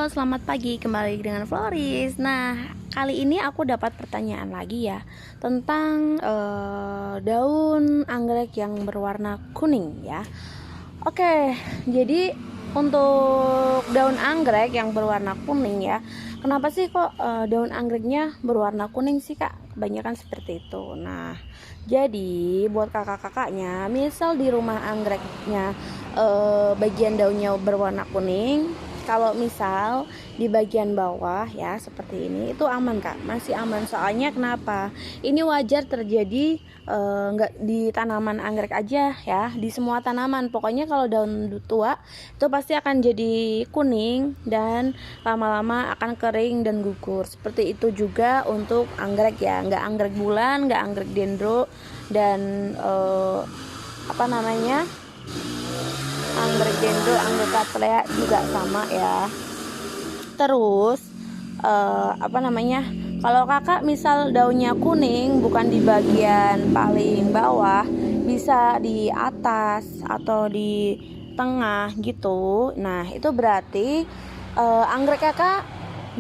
Halo, selamat pagi, kembali dengan Floris. Nah, kali ini aku dapat pertanyaan lagi ya tentang daun anggrek yang berwarna kuning ya. Oke, jadi untuk daun anggrek yang berwarna kuning ya, kenapa sih kok daun anggreknya berwarna kuning sih Kak? Kebanyakan seperti itu. Nah, jadi buat kakak-kakaknya, misal di rumah anggreknya bagian daunnya berwarna kuning, kalau misal di bagian bawah ya seperti ini itu aman Kak, masih aman. Soalnya kenapa? Ini wajar terjadi nggak di tanaman anggrek aja ya, di semua tanaman. Pokoknya kalau daun tua itu pasti akan jadi kuning dan lama-lama akan kering dan gugur. Seperti itu juga untuk anggrek ya, nggak anggrek bulan, nggak anggrek dendro dan anggrek dendro, anggrek cattleya juga sama ya. Terus kalau kakak misal daunnya kuning bukan di bagian paling bawah, bisa di atas atau di tengah gitu. Nah, itu berarti anggrek kakak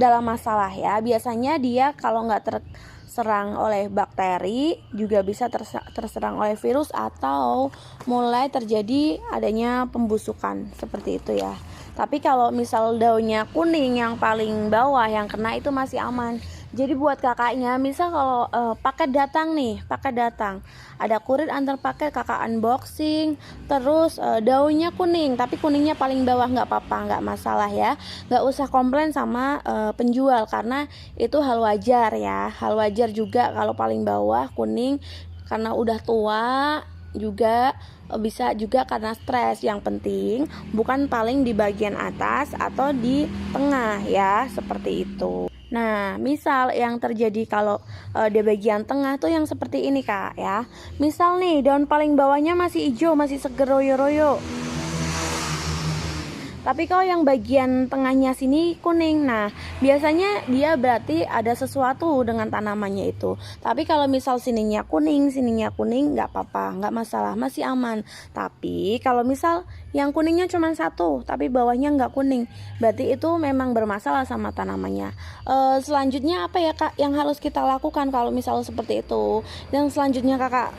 dalam masalah ya. Biasanya dia kalau nggak terserang oleh bakteri juga bisa terserang oleh virus atau mulai terjadi adanya pembusukan seperti itu ya. Tapi kalau misal daunnya kuning yang paling bawah yang kena itu masih aman. Jadi buat kakaknya, misal kalau paket datang, ada kurir antar paket, kakak unboxing, terus daunnya kuning, tapi kuningnya paling bawah nggak apa-apa, nggak masalah ya, nggak usah komplain sama penjual karena itu hal wajar ya, hal wajar juga kalau paling bawah kuning karena udah tua juga. Bisa juga karena stres. Yang penting bukan paling di bagian atas atau di tengah ya, seperti itu. Nah, misal yang terjadi kalau di bagian tengah tuh yang seperti ini Kak ya. Misal nih daun paling bawahnya masih hijau, masih seger royo-royo, tapi kalau yang bagian tengahnya sini kuning, nah biasanya dia berarti ada sesuatu dengan tanamannya itu. Tapi kalau misal sininya kuning, nggak apa-apa, nggak masalah, masih aman. Tapi kalau misal yang kuningnya cuma satu, tapi bawahnya nggak kuning, berarti itu memang bermasalah sama tanamannya. Selanjutnya apa ya Kak yang harus kita lakukan kalau misal seperti itu? Yang selanjutnya kakak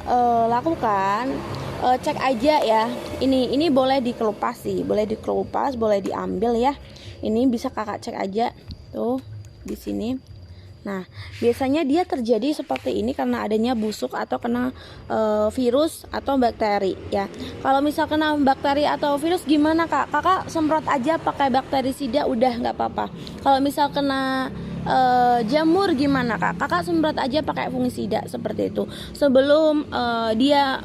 lakukan, cek aja ya. Ini boleh dikelupas sih, boleh diambil ya. Ini bisa kakak cek aja tuh di sini. Nah, biasanya dia terjadi seperti ini karena adanya busuk atau kena virus atau bakteri ya. Kalau misal kena bakteri atau virus gimana Kak? Kakak semprot aja pakai bakterisida udah nggak apa-apa. Kalau misal kena jamur gimana Kak? Kakak semprot aja pakai fungisida seperti itu. Sebelum dia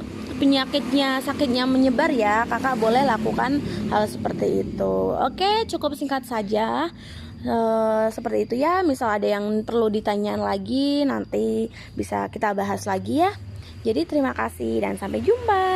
sakitnya menyebar ya, kakak boleh lakukan hal seperti itu. Oke, cukup singkat saja. Seperti itu ya. Misal ada yang perlu ditanyain lagi, nanti bisa kita bahas lagi ya. Jadi terima kasih dan sampai jumpa.